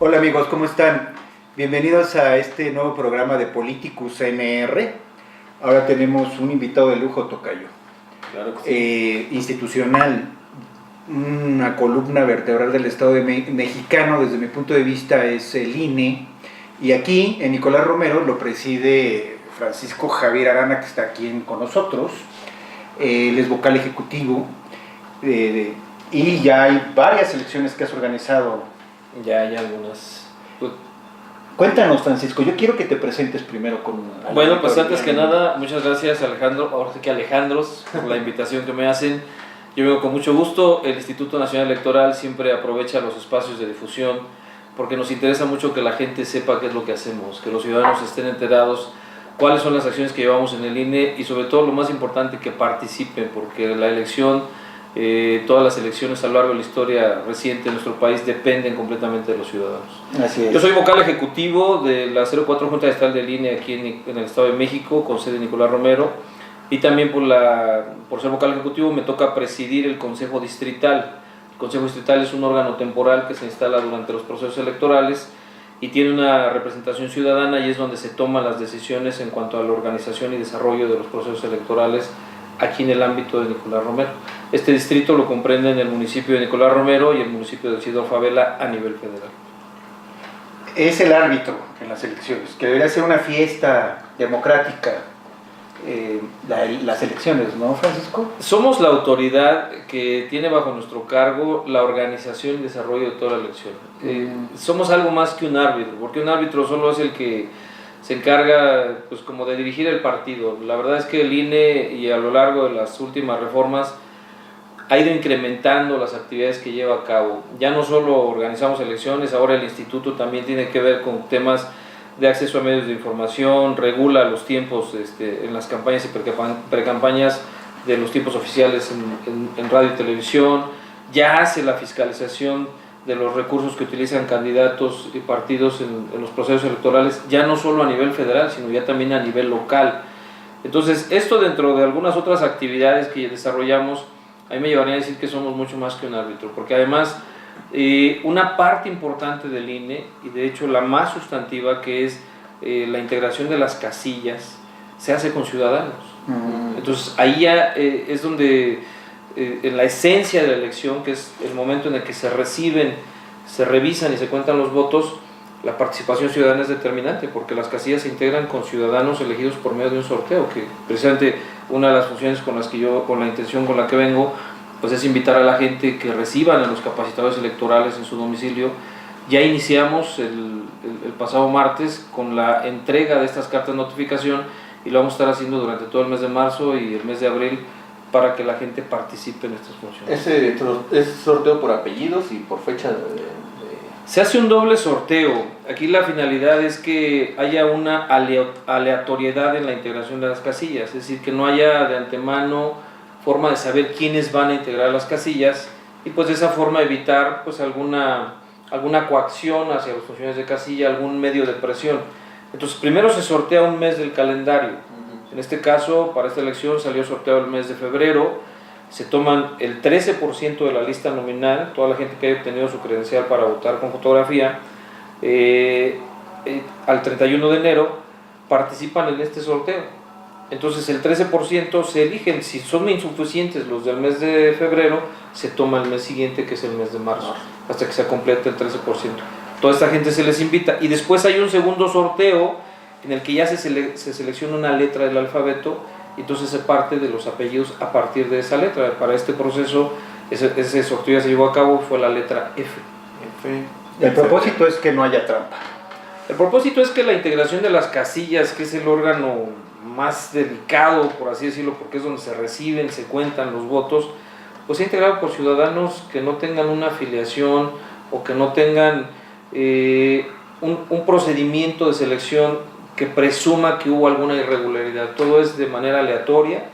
Hola amigos, ¿cómo están? Bienvenidos a este nuevo programa de Politicus MR. Ahora tenemos un invitado de lujo, tocayo. Claro que sí. Institucional, una columna vertebral del Estado mexicano, desde mi punto de vista, es el INE. Y aquí, en Nicolás Romero, lo preside Francisco Javier Arana, que está aquí con nosotros. Él es vocal ejecutivo. Y ya hay varias elecciones que has organizado. Ya hay algunas. Cuéntanos, Francisco, yo quiero que te presentes primero con... Bueno, pues antes que nada, muchas gracias Alejandro, ahora sí que Alejandros, por la invitación que me hacen. Yo vengo con mucho gusto. El Instituto Nacional Electoral siempre aprovecha los espacios de difusión porque nos interesa mucho que la gente sepa qué es lo que hacemos, que los ciudadanos estén enterados cuáles son las acciones que llevamos en el INE y sobre todo lo más importante, que participen, porque la elección, todas las elecciones a lo largo de la historia reciente de nuestro país dependen completamente de los ciudadanos. Así es. Yo soy vocal ejecutivo de la 04 Junta Estatal del INE aquí en el Estado de México, con sede en Nicolás Romero, y también por ser vocal ejecutivo me toca presidir el Consejo Distrital. El Consejo Distrital es un órgano temporal que se instala durante los procesos electorales y tiene una representación ciudadana, y es donde se toman las decisiones en cuanto a la organización y desarrollo de los procesos electorales aquí en el ámbito de Nicolás Romero. Este distrito lo comprenden el municipio de Nicolás Romero y el municipio de Isidro Fabela a nivel federal. Es el árbitro en las elecciones, que debería ser una fiesta democrática, las elecciones, ¿no, Francisco? Somos la autoridad que tiene bajo nuestro cargo la organización y desarrollo de toda la elección. Somos algo más que un árbitro, porque un árbitro solo es el que se encarga, pues, como de dirigir el partido. La verdad es que el INE, y a lo largo de las últimas reformas, ha ido incrementando las actividades que lleva a cabo. Ya no solo organizamos elecciones, ahora el instituto también tiene que ver con temas de acceso a medios de información, regula los tiempos en las campañas y precampañas de los tiempos oficiales en radio y televisión, ya hace la fiscalización de los recursos que utilizan candidatos y partidos en los procesos electorales, ya no solo a nivel federal, sino ya también a nivel local. Entonces, esto, dentro de algunas otras actividades que desarrollamos, a mí me llevaría a decir que somos mucho más que un árbitro, porque además una parte importante del INE, y de hecho la más sustantiva, que es la integración de las casillas, se hace con ciudadanos. Entonces ahí ya es donde en la esencia de la elección, que es el momento en el que se reciben, se revisan y se cuentan los votos, la participación ciudadana es determinante, porque las casillas se integran con ciudadanos elegidos por medio de un sorteo, que precisamente una de las funciones con la intención con la que vengo, pues es invitar a la gente que reciban a los capacitadores electorales en su domicilio. Ya iniciamos el pasado martes con la entrega de estas cartas de notificación, y lo vamos a estar haciendo durante todo el mes de marzo y el mes de abril, para que la gente participe en estas funciones. ¿Es sorteo por apellidos y por fecha Se hace un doble sorteo. Aquí la finalidad es que haya una aleatoriedad en la integración de las casillas, es decir, que no haya de antemano forma de saber quiénes van a integrar las casillas, y pues de esa forma evitar pues alguna coacción hacia los funcionarios de casilla, algún medio de presión. Entonces primero se sortea un mes del calendario. En este caso, para esta elección salió sorteado el mes de febrero. Se toman el 13% de la lista nominal, toda la gente que haya obtenido su credencial para votar con fotografía, al 31 de enero participan en este sorteo. Entonces el 13% se eligen. Si son insuficientes los del mes de febrero, se toma el mes siguiente, que es el mes de marzo, hasta que se complete el 13%. Toda esta gente se les invita, y después hay un segundo sorteo en el que ya se selecciona una letra del alfabeto, y entonces se parte de los apellidos a partir de esa letra. Para este proceso, ese sorteo ya se llevó a cabo, fue la letra F. El propósito es que no haya trampa. El propósito es que la integración de las casillas, que es el órgano más delicado, por así decirlo, porque es donde se reciben, se cuentan los votos, pues sea integrado por ciudadanos que no tengan una afiliación o que no tengan un procedimiento de selección que presuma que hubo alguna irregularidad. Todo es de manera aleatoria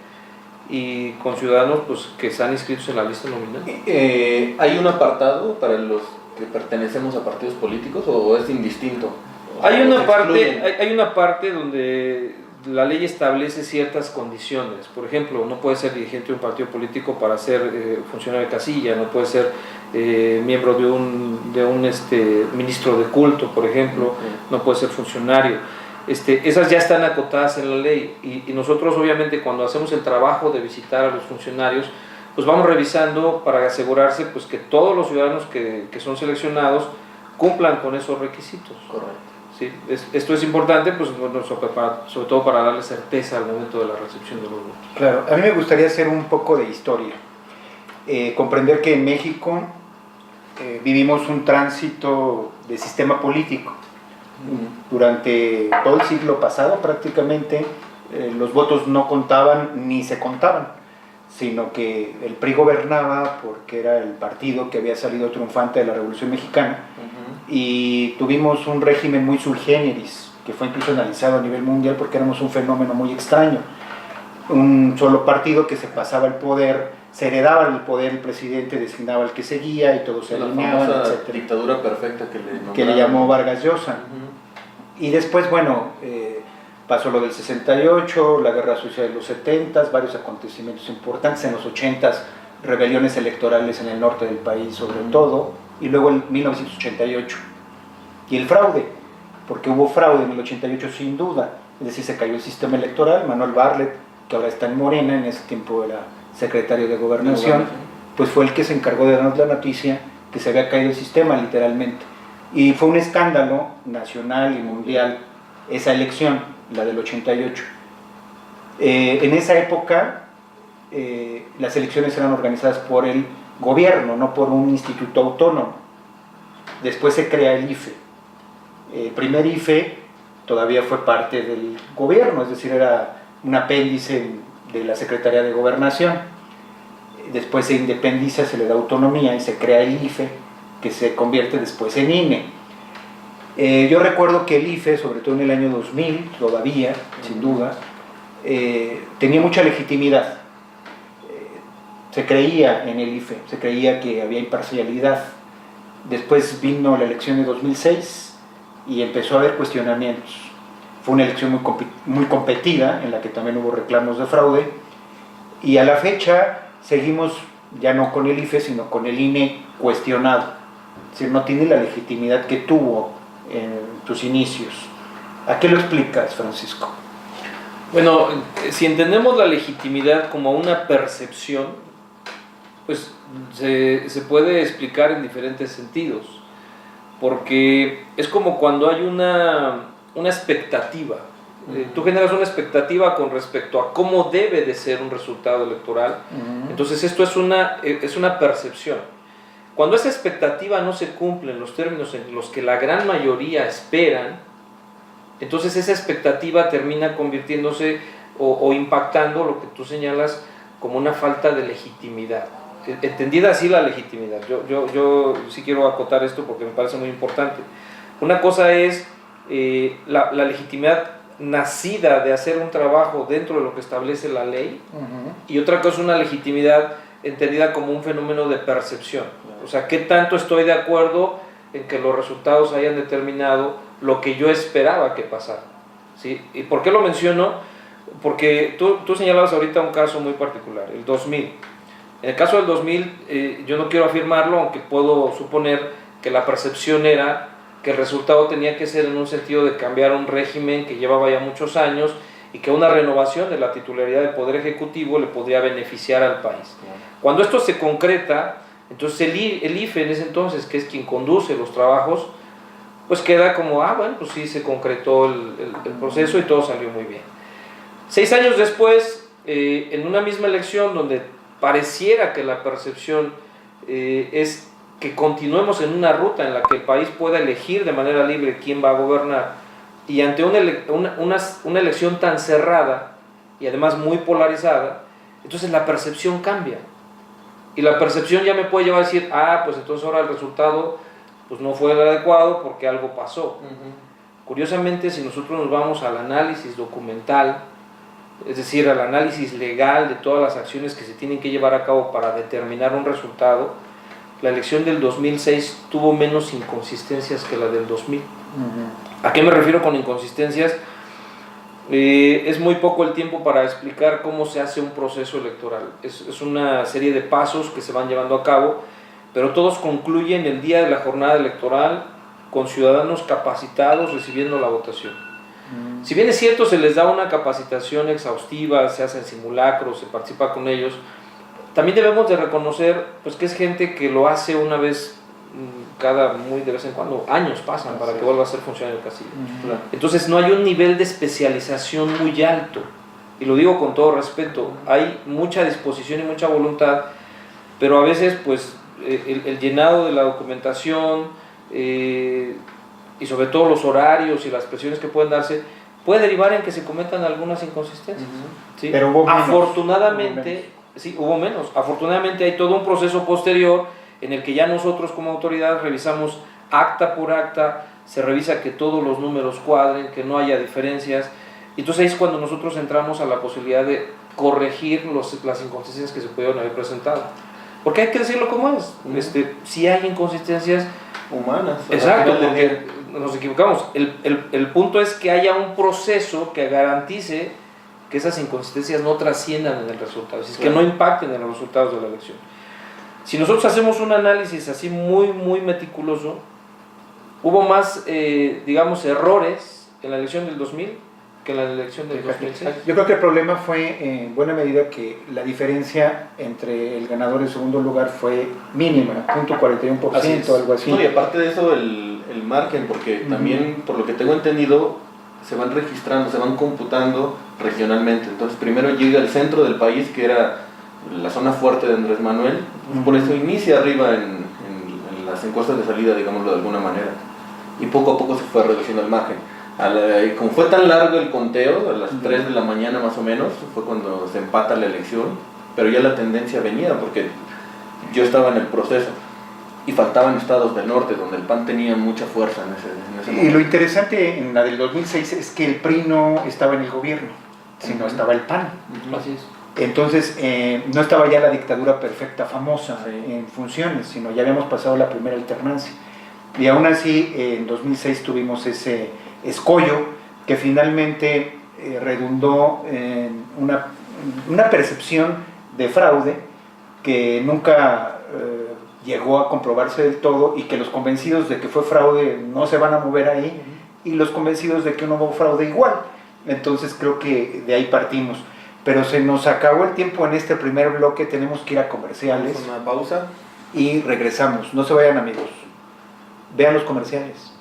y con ciudadanos pues que están inscritos en la lista nominal. ¿Hay un apartado para los que pertenecemos a partidos políticos o es indistinto? Hay una parte donde la ley establece ciertas condiciones. Por ejemplo, no puede ser dirigente de un partido político para ser funcionario de casilla, no puede ser miembro de un ministro de culto, por ejemplo, no puede ser funcionario. Esas ya están acotadas en la ley y nosotros obviamente cuando hacemos el trabajo de visitar a los funcionarios, pues vamos revisando para asegurarse pues, que todos los ciudadanos que son seleccionados cumplan con esos requisitos. Correcto. Sí, esto es importante, pues, sobre todo para darle certeza al momento de la recepción de los votos. Claro, a mí me gustaría hacer un poco de historia. Comprender que en México vivimos un tránsito de sistema político. Durante todo el siglo pasado prácticamente los votos no contaban ni se contaban, sino que el PRI gobernaba porque era el partido que había salido triunfante de la Revolución Mexicana. Y tuvimos un régimen muy sui generis, que fue incluso analizado a nivel mundial porque éramos un fenómeno muy extraño. Un solo partido que se pasaba el poder, se heredaba el poder, el presidente designaba al que seguía y todos se alineaban, etc. Dictadura perfecta que le llamó Vargas Llosa. Y después, bueno, pasó lo del 68, la guerra sucia de los 70, varios acontecimientos importantes, en los 80, rebeliones electorales en el norte del país sobre todo, y luego en 1988. Y el fraude, porque hubo fraude en el 88 sin duda, es decir, se cayó el sistema electoral. Manuel Bartlett, que ahora está en Morena, en ese tiempo era secretario de Gobernación, pues fue el que se encargó de darnos la noticia que se había caído el sistema literalmente. Y fue un escándalo nacional y mundial esa elección, la del 88. En esa época las elecciones eran organizadas por el gobierno, no por un instituto autónomo. Después se crea el IFE. El primer IFE todavía fue parte del gobierno, es decir, era un apéndice de la Secretaría de Gobernación. Después se independiza, se le da autonomía y se crea el IFE, que se convierte después en INE. Yo recuerdo que el IFE, sobre todo en el año 2000, todavía, sin duda, tenía mucha legitimidad. Se creía en el IFE, se creía que había imparcialidad. Después vino la elección de 2006 y empezó a haber cuestionamientos. Fue una elección muy competida, en la que también hubo reclamos de fraude, y a la fecha seguimos ya no con el IFE, sino con el INE cuestionado. Es decir, no tiene la legitimidad que tuvo en sus inicios. ¿A qué lo explicas, Francisco? Bueno, si entendemos la legitimidad como una percepción, pues se puede explicar en diferentes sentidos, porque es como cuando hay una expectativa. Tú generas una expectativa con respecto a cómo debe de ser un resultado electoral, entonces esto es una percepción. Cuando esa expectativa no se cumple en los términos en los que la gran mayoría esperan, entonces esa expectativa termina convirtiéndose o impactando lo que tú señalas como una falta de legitimidad. Entendida así la legitimidad, yo sí quiero acotar esto porque me parece muy importante. Una cosa es la legitimidad nacida de hacer un trabajo dentro de lo que establece la ley, y otra cosa es una legitimidad entendida como un fenómeno de percepción. O sea, ¿qué tanto estoy de acuerdo en que los resultados hayan determinado lo que yo esperaba que pasara? ¿Sí? ¿Y por qué lo menciono? Porque tú señalabas ahorita un caso muy particular, el 2000. En el caso del 2000, yo no quiero afirmarlo, aunque puedo suponer que la percepción era que el resultado tenía que ser en un sentido de cambiar un régimen que llevaba ya muchos años y que una renovación de la titularidad del Poder Ejecutivo le podría beneficiar al país. Cuando esto se concreta, entonces el IFE en ese entonces, que es quien conduce los trabajos, pues queda como, bueno, pues sí, se concretó el proceso y todo salió muy bien. 6 años después, en una misma elección donde pareciera que la percepción es que continuemos en una ruta en la que el país pueda elegir de manera libre quién va a gobernar, y ante una elección tan cerrada y además muy polarizada, entonces la percepción cambia. Y la percepción ya me puede llevar a decir, pues entonces ahora el resultado pues no fue el adecuado porque algo pasó. Curiosamente, si nosotros nos vamos al análisis documental, es decir, al análisis legal de todas las acciones que se tienen que llevar a cabo para determinar un resultado, la elección del 2006 tuvo menos inconsistencias que la del 2000. ¿A qué me refiero con inconsistencias? Es muy poco el tiempo para explicar cómo se hace un proceso electoral. Es una serie de pasos que se van llevando a cabo, pero todos concluyen el día de la jornada electoral con ciudadanos capacitados recibiendo la votación. Si bien es cierto, se les da una capacitación exhaustiva, se hacen simulacros, se participa con ellos, también debemos de reconocer pues, que es gente que lo hace una vez muy de vez en cuando, años pasan para que vuelva a ser funcionario del castillo. Entonces no hay un nivel de especialización muy alto, y lo digo con todo respeto, hay mucha disposición y mucha voluntad, pero a veces pues el llenado de la documentación y sobre todo los horarios y las presiones que pueden darse puede derivar en que se cometan algunas inconsistencias. ¿Sí? Pero hubo menos. Afortunadamente, sí, hubo menos. Afortunadamente hay todo un proceso posterior en el que ya nosotros como autoridad revisamos acta por acta, se revisa que todos los números cuadren, que no haya diferencias. Entonces ahí es cuando nosotros entramos a la posibilidad de corregir las inconsistencias que se pudieron haber presentado. Porque hay que decirlo como es. Si hay inconsistencias humanas. Exacto, porque nos equivocamos. El punto es que haya un proceso que garantice que esas inconsistencias no trasciendan en el resultado, es que no impacten en los resultados de la elección. Si nosotros hacemos un análisis así muy meticuloso, hubo más, digamos, errores en la elección del 2000 que en la elección del 2006. Yo creo que el problema fue en buena medida que la diferencia entre el ganador y el segundo lugar fue mínima, 0.41%, algo así. No, y aparte de eso, el margen, porque también, por lo que tengo entendido, se van registrando, se van computando regionalmente. Entonces, primero llega el centro del país, que era la zona fuerte de Andrés Manuel, por eso inicia arriba en las encuestas de salida, digámoslo de alguna manera, y poco a poco se fue reduciendo el margen. Como fue tan largo el conteo, a las 3 de la mañana más o menos, fue cuando se empata la elección, pero ya la tendencia venía, porque yo estaba en el proceso, y faltaban estados del norte, donde el PAN tenía mucha fuerza en ese momento. Y lo interesante en la del 2006 es que el PRI no estaba en el gobierno, sino estaba el PAN. Así es. Entonces, no estaba ya la dictadura perfecta famosa en funciones, sino ya habíamos pasado la primera alternancia. Y aún así, en 2006 tuvimos ese escollo que finalmente redundó en una percepción de fraude que nunca llegó a comprobarse del todo, y que los convencidos de que fue fraude no se van a mover ahí, y los convencidos de que no hubo fraude igual. Entonces creo que de ahí partimos. Pero se nos acabó el tiempo en este primer bloque, tenemos que ir a comerciales. Una pausa. Y regresamos. No se vayan, amigos. Vean los comerciales.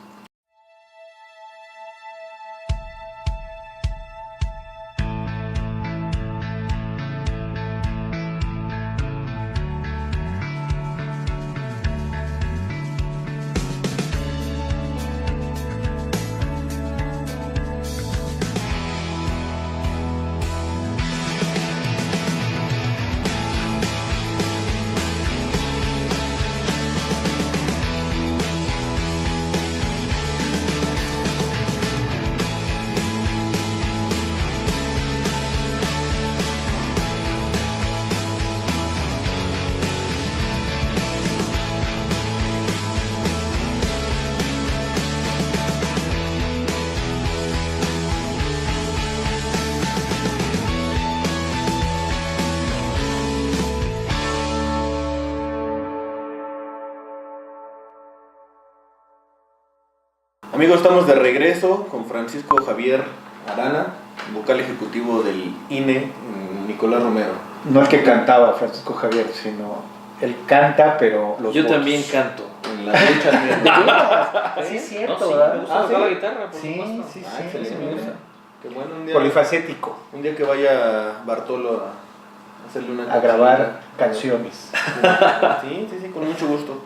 Amigos, estamos de regreso con Francisco Javier Arana, vocal ejecutivo del INE, Nicolás Romero. No el que cantaba Francisco Javier, sino él canta, pero los Yo votos. también canto. En las luchas Sí, es cierto, No, sí, ¿verdad? me gusta tocar la guitarra, por Sí, supuesto. sí, excelente, me gusta. Qué bueno, Polifacético, un día que vaya Bartolo a hacerle una a grabar canciones. Sí, con mucho gusto.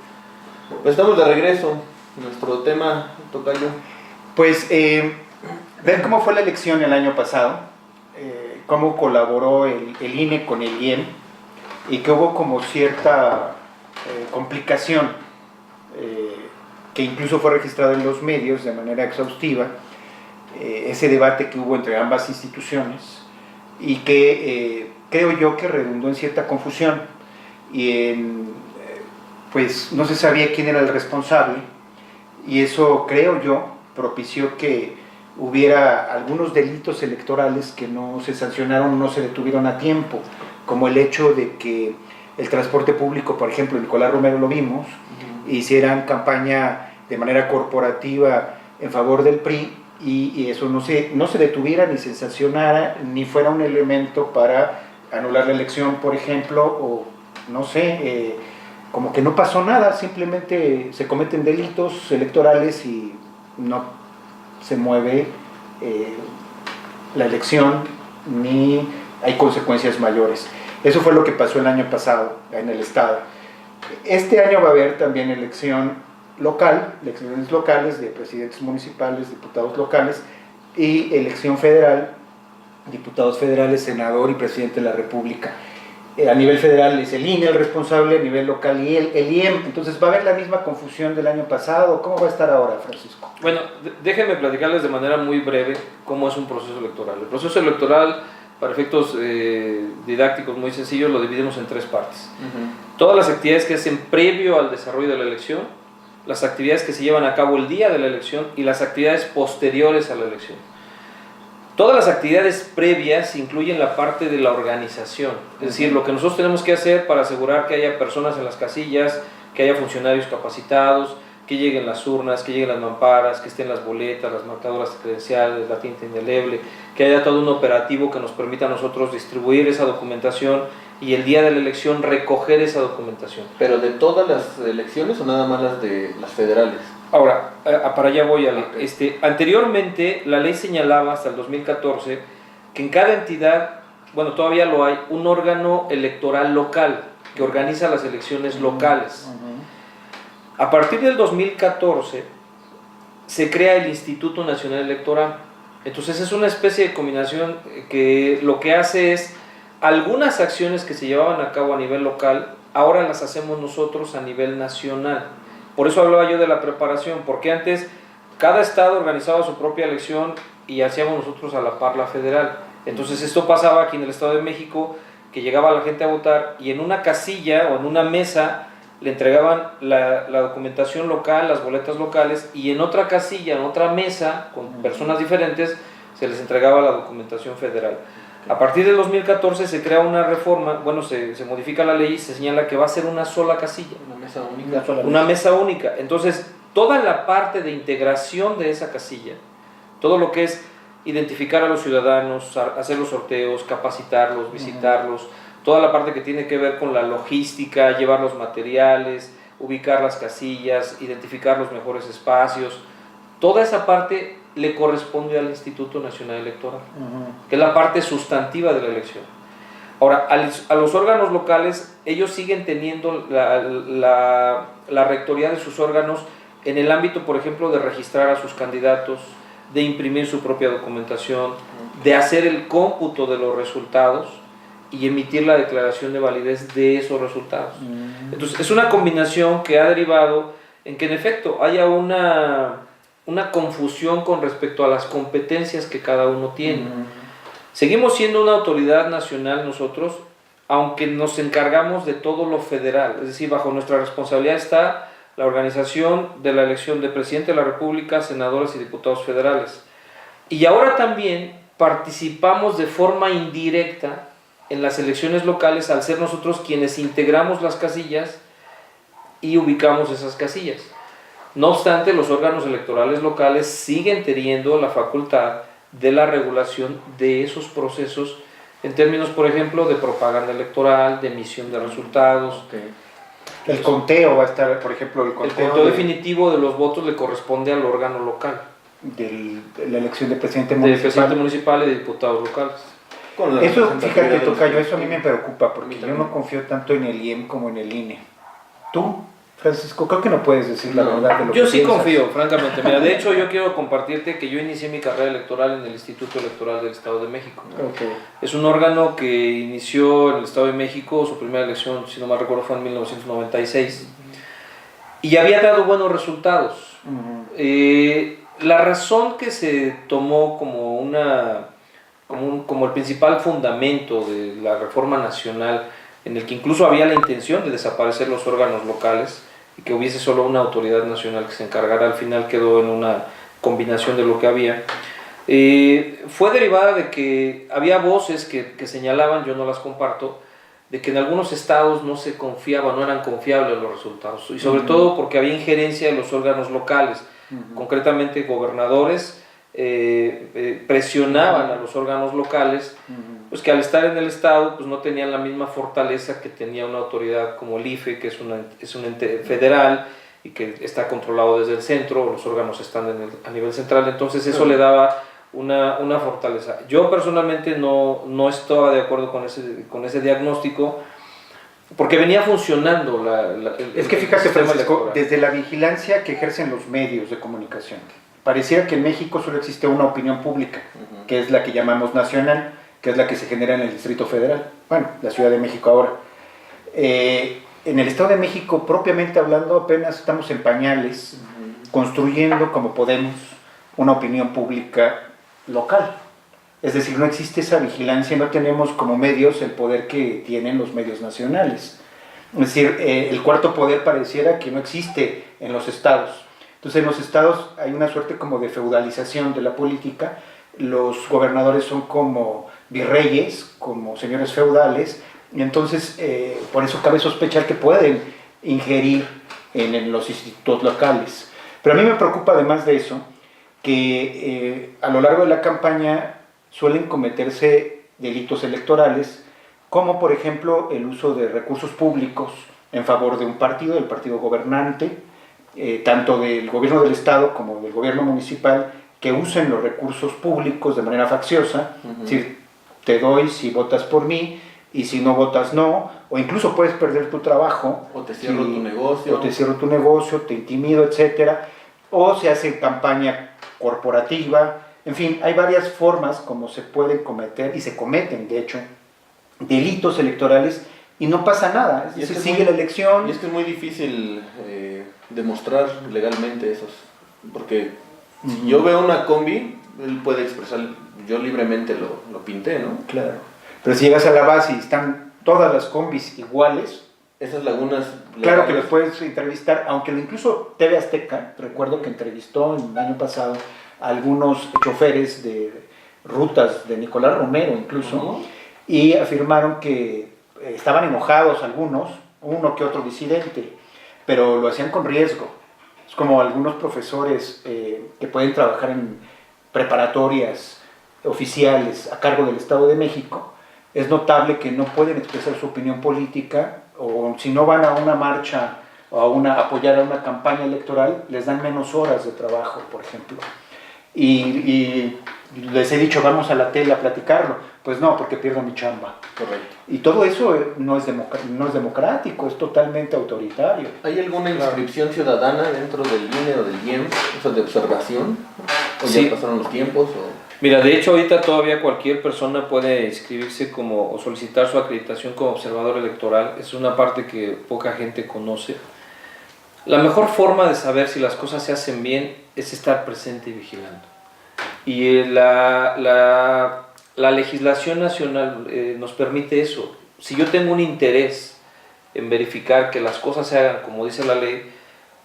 Pues estamos de regreso. Nuestro tema, tocayo. Pues ver cómo fue la elección el año pasado, cómo colaboró el INE con el IEM, y que hubo como cierta complicación, que incluso fue registrado en los medios de manera exhaustiva, ese debate que hubo entre ambas instituciones, y que creo yo que redundó en cierta confusión, y pues no se sabía quién era el responsable, y eso creo yo propició que hubiera algunos delitos electorales que no se sancionaron, no se detuvieron a tiempo, como el hecho de que el transporte público, por ejemplo, Nicolás Romero lo vimos, hicieran campaña de manera corporativa en favor del PRI y eso no se detuviera ni se sancionara, ni fuera un elemento para anular la elección, por ejemplo, o no sé, como que no pasó nada, simplemente se cometen delitos electorales y no se mueve la elección ni hay consecuencias mayores. Eso fue lo que pasó el año pasado en el estado. Este año va a haber también elección local, elecciones locales de presidentes municipales, diputados locales y elección federal, diputados federales, senador y presidente de la República. A nivel federal es el INE el responsable, a nivel local y el IEM. Entonces va a haber la misma confusión del año pasado. ¿Cómo va a estar ahora, Francisco? Bueno, déjenme platicarles de manera muy breve cómo es un proceso electoral. El proceso electoral, para efectos didácticos muy sencillos, lo dividimos en 3 partes. Todas las actividades que hacen previo al desarrollo de la elección, las actividades que se llevan a cabo el día de la elección y las actividades posteriores a la elección. Todas las actividades previas incluyen la parte de la organización, es decir, lo que nosotros tenemos que hacer para asegurar que haya personas en las casillas, que haya funcionarios capacitados, que lleguen las urnas, que lleguen las mamparas, que estén las boletas, las marcadoras credenciales, la tinta indeleble, que haya todo un operativo que nos permita a nosotros distribuir esa documentación y el día de la elección recoger esa documentación. ¿Pero de todas las elecciones o nada más las de las federales? Ahora, para allá voy, Ale. Anteriormente, la ley señalaba hasta el 2014 que en cada entidad, bueno, todavía lo hay, un órgano electoral local que organiza las elecciones locales. A partir del 2014 se crea el Instituto Nacional Electoral. Entonces es una especie de combinación que lo que hace es algunas acciones que se llevaban a cabo a nivel local, ahora las hacemos nosotros a nivel nacional. Por eso hablaba yo de la preparación, porque antes cada estado organizaba su propia elección y hacíamos nosotros a la par la federal. Entonces esto pasaba aquí en el Estado de México, que llegaba la gente a votar y en una casilla o en una mesa le entregaban la documentación local, las boletas locales, y en otra casilla, en otra mesa, con personas diferentes, se les entregaba la documentación federal. A partir del 2014 se crea una reforma, bueno, se modifica la ley y se señala que va a ser una sola casilla. Una mesa única. Una mesa única. Entonces, toda la parte de integración de esa casilla, todo lo que es identificar a los ciudadanos, hacer los sorteos, capacitarlos, visitarlos, toda la parte que tiene que ver con la logística, llevar los materiales, ubicar las casillas, identificar los mejores espacios, toda esa parte le corresponde al Instituto Nacional Electoral, que es la parte sustantiva de la elección. Ahora, a los órganos locales, ellos siguen teniendo la rectoría de sus órganos en el ámbito, por ejemplo, de registrar a sus candidatos, de imprimir su propia documentación, de hacer el cómputo de los resultados y emitir la declaración de validez de esos resultados. Entonces, es una combinación que ha derivado en que, en efecto, haya una confusión con respecto a las competencias que cada uno tiene. Seguimos siendo una autoridad nacional nosotros, aunque nos encargamos de todo lo federal, es decir, bajo nuestra responsabilidad está la organización de la elección de presidente de la República, senadores y diputados federales. Y ahora también participamos de forma indirecta en las elecciones locales al ser nosotros quienes integramos las casillas y ubicamos esas casillas. No obstante, los órganos electorales locales siguen teniendo la facultad de la regulación de esos procesos en términos, por ejemplo, de propaganda electoral, de emisión de resultados. El conteo va a estar, por ejemplo, el conteo definitivo de los votos le corresponde al órgano local. De la elección de presidente municipal. De presidente municipal y de diputados locales. Eso, fíjate, Tocayo, eso a mí me preocupa porque yo no confío tanto en el IEM como en el INE. ¿Tú, Francisco? Creo que no puedes decir la verdad de lo que yo sí piensas. confío, francamente. Mira, de hecho, yo quiero compartirte que yo inicié mi carrera electoral en el Instituto Electoral del Estado de México. Es un órgano que inició en el Estado de México, su primera elección, si no mal recuerdo, fue en 1996, y había dado buenos resultados. La razón que se tomó como el principal fundamento de la reforma nacional, en el que incluso había la intención de desaparecer los órganos locales y que hubiese solo una autoridad nacional que se encargara, al final quedó en una combinación de lo que había, Fue derivada de que había voces que señalaban, yo no las comparto, de que en algunos estados no se confiaba, no eran confiables los resultados, y sobre todo porque había injerencia de los órganos locales, concretamente gobernadores presionaban a los órganos locales, pues que al estar en el estado pues no tenían la misma fortaleza que tenía una autoridad como el IFE, que es un ente federal y que está controlado desde el centro, los órganos están a nivel central, entonces eso le daba una fortaleza. Yo personalmente no estaba de acuerdo con ese diagnóstico, porque venía funcionando es que fíjate, Francisco, desde la vigilancia que ejercen los medios de comunicación, pareciera que en México solo existe una opinión pública, que es la que llamamos nacional, que es la que se genera en el Distrito Federal, bueno, la Ciudad de México ahora. En el Estado de México, propiamente hablando, apenas estamos en pañales, construyendo como podemos una opinión pública local. Es decir, no existe esa vigilancia, no tenemos como medios el poder que tienen los medios nacionales. Es decir, el cuarto poder pareciera que no existe en los estados. Entonces en los estados hay una suerte como de feudalización de la política, los gobernadores son como virreyes, como señores feudales, y entonces por eso cabe sospechar que pueden ingerir en los institutos locales. Pero a mí me preocupa además de eso, que a lo largo de la campaña suelen cometerse delitos electorales, como por ejemplo el uso de recursos públicos en favor de un partido, del partido gobernante, tanto del gobierno del estado como del gobierno municipal, que usen los recursos públicos de manera facciosa, es decir, te doy si votas por mí, y si no votas no, o incluso puedes perder tu trabajo, o te cierro tu negocio, te intimido, etcétera, o se hace campaña corporativa, en fin, hay varias formas como se pueden cometer, y se cometen de hecho, delitos electorales, y no pasa nada, se sigue la elección. Y es que es muy difícil demostrar legalmente esos, porque si yo veo una combi, él puede expresar, yo libremente lo pinté, ¿no? Claro, pero si llegas a la base y están todas las combis iguales, esas lagunas legales, claro que los puedes entrevistar, aunque incluso TV Azteca, recuerdo que entrevistó el año pasado a algunos choferes de rutas de Nicolás Romero incluso, y afirmaron que estaban enojados algunos, uno que otro disidente, pero lo hacían con riesgo. Es como algunos profesores que pueden trabajar en preparatorias oficiales a cargo del Estado de México, es notable que no pueden expresar su opinión política, o si no van a una marcha o apoyar a una campaña electoral, les dan menos horas de trabajo, por ejemplo. Y les he dicho, vamos a la tele a platicarlo. Pues no, porque pierdo mi chamba. Correcto. Y todo eso no es democrático, es totalmente autoritario. ¿Hay alguna inscripción ciudadana dentro del INE o del IEM, o sea, de observación? ¿O sí, ya pasaron los tiempos? Mira, de hecho ahorita todavía cualquier persona puede inscribirse o solicitar su acreditación como observador electoral. Es una parte que poca gente conoce. La mejor forma de saber si las cosas se hacen bien es estar presente y vigilando. Y la legislación nacional nos permite eso. Si yo tengo un interés en verificar que las cosas se hagan como dice la ley,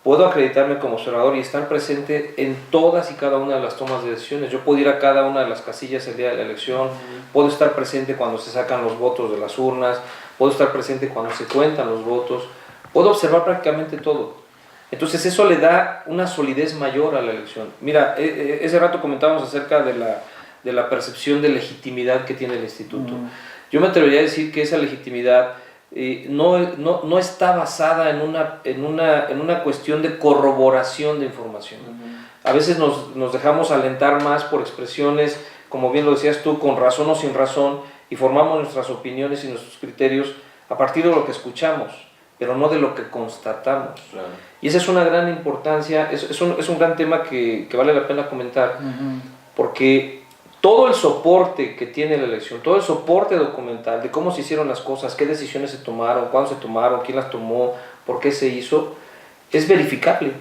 puedo acreditarme como observador y estar presente en todas y cada una de las tomas de decisiones. Yo puedo ir a cada una de las casillas el día de la elección, puedo estar presente cuando se sacan los votos de las urnas, puedo estar presente cuando se cuentan los votos, puedo observar prácticamente todo. Entonces eso le da una solidez mayor a la elección. Mira, ese rato comentábamos acerca de la percepción de legitimidad que tiene el instituto. Yo me atrevería a decir que esa legitimidad no está basada en una cuestión de corroboración de información. A veces nos dejamos alentar más por expresiones, como bien lo decías tú, con razón o sin razón, y formamos nuestras opiniones y nuestros criterios a partir de lo que escuchamos, pero no de lo que constatamos. Claro. Y esa es una gran importancia, es un gran tema que vale la pena comentar, porque todo el soporte que tiene la elección, todo el soporte documental de cómo se hicieron las cosas, qué decisiones se tomaron, cuándo se tomaron, quién las tomó, por qué se hizo, es verificable.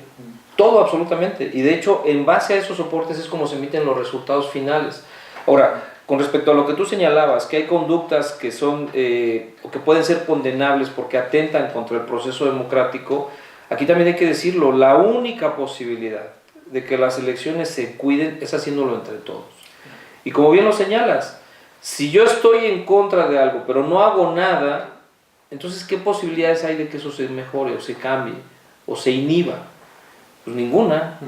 Todo absolutamente. Y de hecho, en base a esos soportes es como se emiten los resultados finales. Ahora, con respecto a lo que tú señalabas, que hay conductas que son o que pueden ser condenables porque atentan contra el proceso democrático, aquí también hay que decirlo, la única posibilidad de que las elecciones se cuiden es haciéndolo entre todos. Y como bien lo señalas, si yo estoy en contra de algo, pero no hago nada, entonces ¿qué posibilidades hay de que eso se mejore o se cambie o se inhiba? Pues ninguna,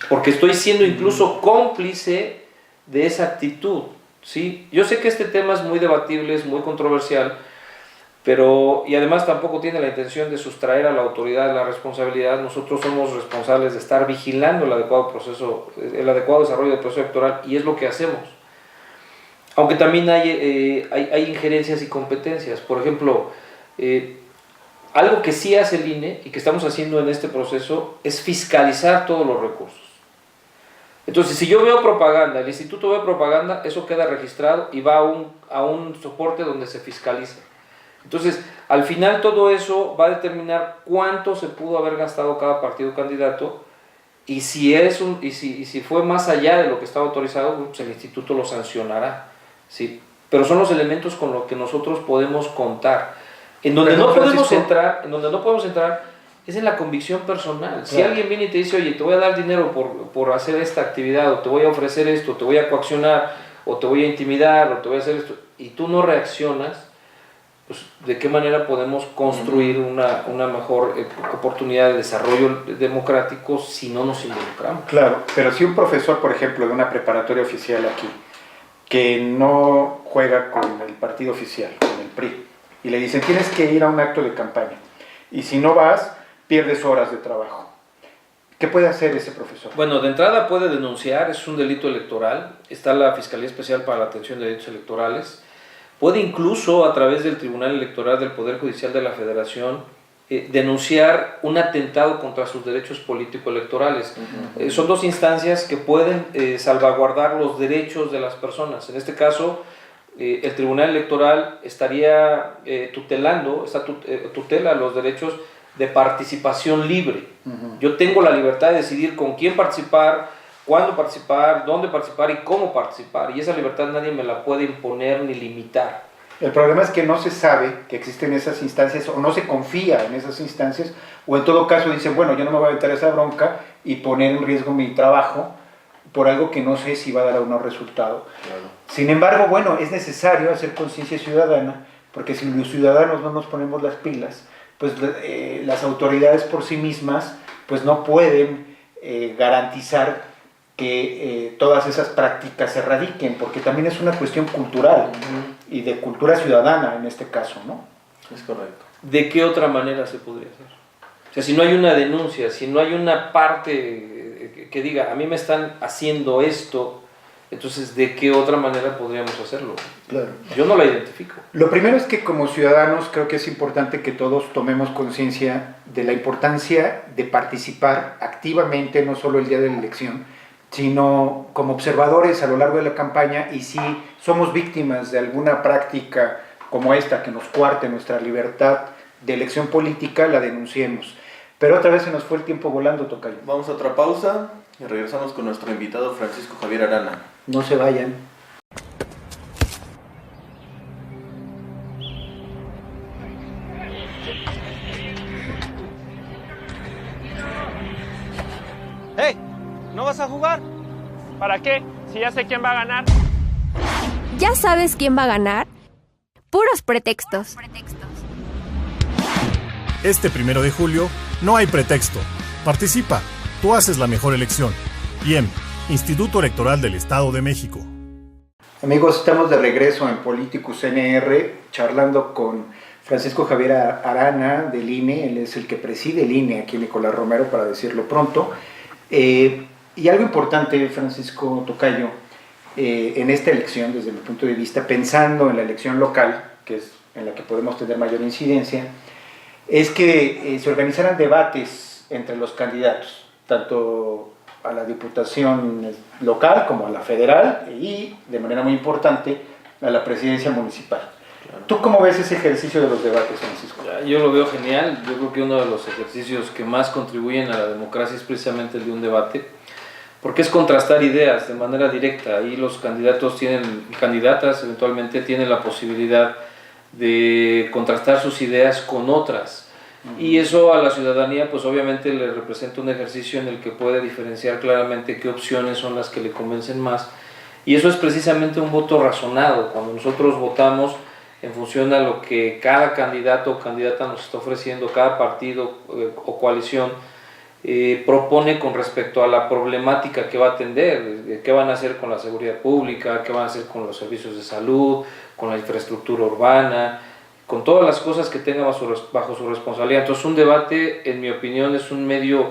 porque estoy siendo incluso cómplice de esa actitud, ¿sí? Yo sé que este tema es muy debatible, es muy controversial, pero, y además tampoco tiene la intención de sustraer a la autoridad la responsabilidad. Nosotros somos responsables de estar vigilando el adecuado desarrollo del proceso electoral, y es lo que hacemos. Aunque también hay injerencias y competencias. Por ejemplo, algo que sí hace el INE y que estamos haciendo en este proceso es fiscalizar todos los recursos. Entonces, si yo veo propaganda, el instituto ve propaganda, eso queda registrado y va a un soporte donde se fiscaliza. Entonces, al final todo eso va a determinar cuánto se pudo haber gastado cada partido candidato, y si fue más allá de lo que estaba autorizado, pues el instituto lo sancionará, ¿sí? Pero son los elementos con los que nosotros podemos contar. En donde no podemos entrar es en la convicción personal. Claro. Si alguien viene y te dice, oye, te voy a dar dinero por hacer esta actividad, o te voy a ofrecer esto, te voy a coaccionar, o te voy a intimidar, o te voy a hacer esto, y tú no reaccionas, pues ¿de qué manera podemos construir una mejor oportunidad de desarrollo democrático si no nos involucramos? Claro, pero si un profesor, por ejemplo, de una preparatoria oficial aquí, que no juega con el partido oficial, con el PRI, y le dicen, tienes que ir a un acto de campaña, y si no vas, pierdes horas de trabajo. ¿Qué puede hacer ese profesor? Bueno, de entrada puede denunciar, es un delito electoral, está la Fiscalía Especial para la Atención de Delitos Electorales, puede incluso a través del Tribunal Electoral del Poder Judicial de la Federación denunciar un atentado contra sus derechos político-electorales. Son dos instancias que pueden salvaguardar los derechos de las personas. En este caso, el Tribunal Electoral estaría tutela los derechos de participación libre. Yo tengo la libertad de decidir con quién participar, cuándo participar, dónde participar y cómo participar, y esa libertad nadie me la puede imponer ni limitar. El problema es que no se sabe que existen esas instancias, o no se confía en esas instancias, o en todo caso dicen, bueno, yo no me voy a meter a esa bronca y poner en riesgo mi trabajo por algo que no sé si va a dar o no resultado. Claro. Sin embargo, bueno, es necesario hacer conciencia ciudadana, porque si los ciudadanos no nos ponemos las pilas, pues las autoridades por sí mismas pues no pueden garantizar que todas esas prácticas se erradiquen, porque también es una cuestión cultural y de cultura ciudadana en este caso, ¿no? Es correcto. ¿De qué otra manera se podría hacer? O sea, si no hay una denuncia, si no hay una parte que diga, a mí me están haciendo esto, entonces ¿de qué otra manera podríamos hacerlo? Claro. Yo no la identifico. Lo primero es que como ciudadanos creo que es importante que todos tomemos conciencia de la importancia de participar activamente, no solo el día de la elección, sino como observadores a lo largo de la campaña, y si somos víctimas de alguna práctica como esta que nos cuarte nuestra libertad de elección política, la denunciemos. Pero otra vez se nos fue el tiempo volando, tocayo. Vamos a otra pausa y regresamos con nuestro invitado Francisco Javier Arana. No se vayan. ¡Hey! ¿No vas a jugar? ¿Para qué? Si ya sé quién va a ganar. ¿Ya sabes quién va a ganar? Puros pretextos. Este 1 de julio no hay pretexto. Participa. Tú haces la mejor elección. IEM, Instituto Electoral del Estado de México. Amigos, estamos de regreso en Politicus NR, charlando con Francisco Javier Arana del INE. Él es el que preside el INE aquí en Nicolás Romero, para decirlo pronto. Y algo importante, Francisco tocayo, en esta elección, desde mi punto de vista, pensando en la elección local, que es en la que podemos tener mayor incidencia, es que se organizaran debates entre los candidatos, tanto a la diputación local como a la federal y, de manera muy importante, a la presidencia municipal. Claro. ¿Tú cómo ves ese ejercicio de los debates, Francisco? Yo lo veo genial. Yo creo que uno de los ejercicios que más contribuyen a la democracia es precisamente el de un debate, porque es contrastar ideas de manera directa. Ahí los candidatos candidatas eventualmente tienen la posibilidad de contrastar sus ideas con otras. Y eso a la ciudadanía pues obviamente le representa un ejercicio en el que puede diferenciar claramente qué opciones son las que le convencen más Y eso es precisamente un voto razonado, cuando nosotros votamos en función a lo que cada candidato o candidata nos está ofreciendo, cada partido o coalición propone con respecto a la problemática que va a atender, qué van a hacer con la seguridad pública, qué van a hacer con los servicios de salud, con la infraestructura urbana, con todas las cosas que tengan bajo su responsabilidad. Entonces un debate, en mi opinión, es un medio